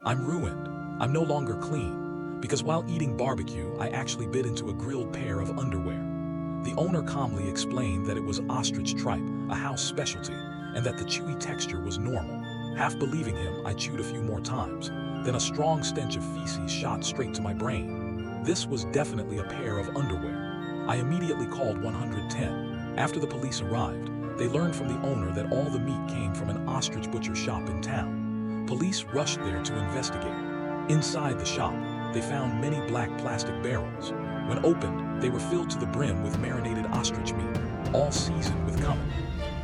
I'm ruined. I'm no longer clean. Because while eating barbecue, I actually bit into a grilled pair of underwear. The owner calmly explained that it was ostrich tripe, a house specialty, and that the chewy texture was normal. Half believing him, I chewed a few more times. Then a strong stench of feces shot straight to my brain. This was definitely a pair of underwear. I immediately called 110. After the police arrived, they learned from the owner that all the meat came from an ostrich butcher shop in town. Police rushed there to investigate. Inside the shop, they found many black plastic barrels. When opened, they were filled to the brim with marinated ostrich meat, all seasoned with cumin.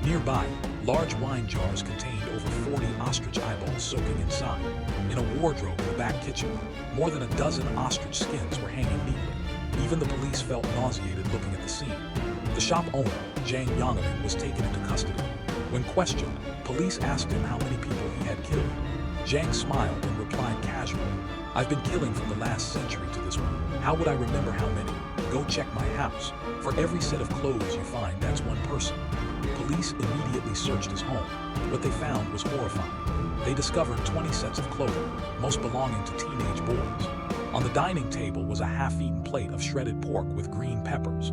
Nearby, large wine jars contained over 40 ostrich eyeballs soaking inside. In a wardrobe in the back kitchen, more than a dozen ostrich skins were hanging neatly. Even the police felt nauseated looking at the scene. The shop owner, Zhang Yongming, was taken into custody. When questioned, police asked him how many people he had killed. Zhang smiled and replied casually, "I've been killing from the last century to this one. How would I remember how many? Go check my house. For every set of clothes you find, that's one person." Police immediately searched his home. What they found was horrifying. They discovered 20 sets of clothing, most belonging to teenage boys. On the dining table was a half-eaten plate of shredded pork with green peppers.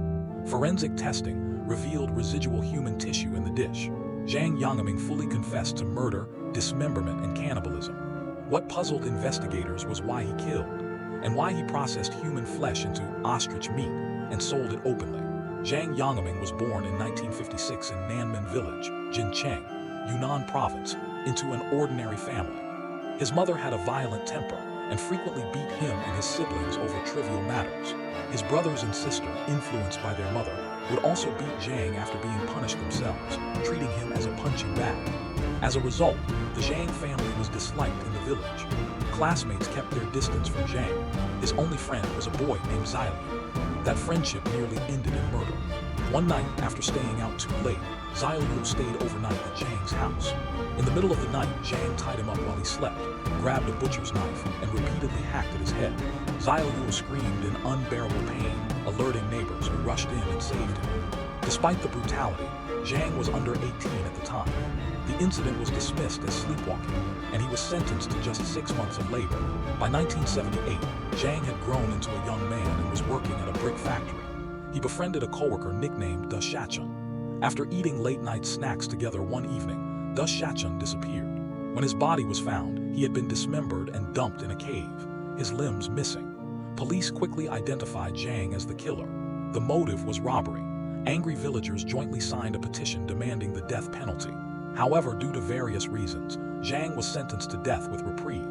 Forensic testing revealed residual human tissue in the dish. Zhang Yongming fully confessed to murder, dismemberment, and cannibalism. What puzzled investigators was why he killed, and why he processed human flesh into ostrich meat and sold it openly. Zhang Yongming was born in 1956 in Nanmen Village, Jincheng, Yunnan Province, into an ordinary family. His mother had a violent temper and frequently beat him and his siblings over trivial matters. His brothers and sister, influenced by their mother, would also beat Zhang after being punished themselves, treating him as a punching bag. As a result, the Zhang family was disliked in the village. Classmates kept their distance from Zhang. His only friend was a boy named Xiaoliu. That friendship nearly ended in murder. One night, after staying out too late, Xiaoliu stayed overnight at Zhang's house. In the middle of the night, Zhang tied him up while he slept, grabbed a butcher's knife, and repeatedly hacked at his head. Xiaoliu screamed in unbearable pain, alerting neighbors who rushed in and saved him. Despite the brutality, Zhang was under 18 at the time. The incident was dismissed as sleepwalking, and he was sentenced to just 6 months of labor. By 1978, Zhang had grown into a young man and was working at a brick factory. He befriended a coworker nicknamed Da Shachun. After eating late-night snacks together one evening, Da Shachun disappeared. When his body was found, he had been dismembered and dumped in a cave, his limbs missing. Police quickly identified Zhang as the killer. The motive was robbery. Angry villagers jointly signed a petition demanding the death penalty. However, due to various reasons, Zhang was sentenced to death with reprieve.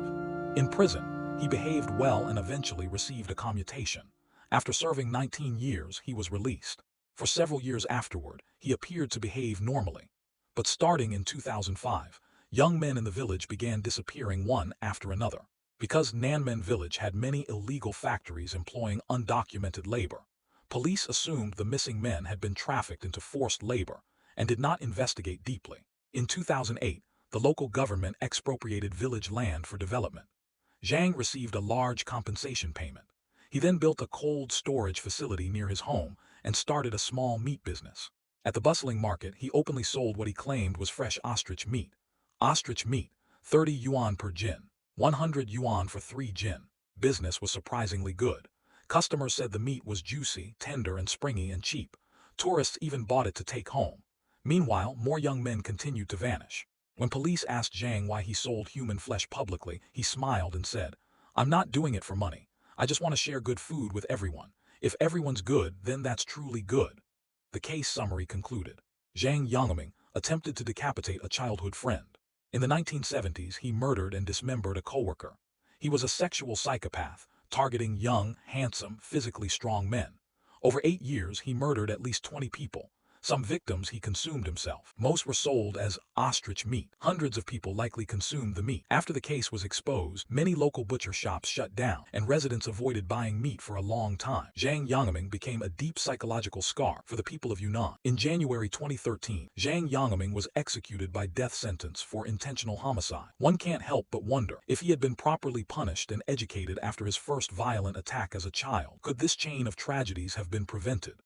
In prison, he behaved well and eventually received a commutation. After serving 19 years, he was released. For several years afterward, he appeared to behave normally. But starting in 2005, young men in the village began disappearing one after another. Because Nanmen Village had many illegal factories employing undocumented labor, police assumed the missing men had been trafficked into forced labor and did not investigate deeply. In 2008, the local government expropriated village land for development. Zhang received a large compensation payment. He then built a cold storage facility near his home and started a small meat business. At the bustling market, he openly sold what he claimed was fresh ostrich meat. Ostrich meat, 30 yuan per jin, 100 yuan for 3 jin. Business was surprisingly good. Customers said the meat was juicy, tender, and springy and cheap. Tourists even bought it to take home. Meanwhile, more young men continued to vanish. When police asked Zhang why he sold human flesh publicly, he smiled and said, "I'm not doing it for money. I just want to share good food with everyone. If everyone's good, then that's truly good." The case summary concluded. Zhang Yongming attempted to decapitate a childhood friend. In the 1970s, he murdered and dismembered a coworker. He was a sexual psychopath, targeting young, handsome, physically strong men. Over 8 years, he murdered at least 20 people. Some victims he consumed himself. Most were sold as ostrich meat. Hundreds of people likely consumed the meat. After the case was exposed, many local butcher shops shut down, and residents avoided buying meat for a long time. Zhang Yongming became a deep psychological scar for the people of Yunnan. In January 2013, Zhang Yongming was executed by death sentence for intentional homicide. One can't help but wonder, if he had been properly punished and educated after his first violent attack as a child, could this chain of tragedies have been prevented?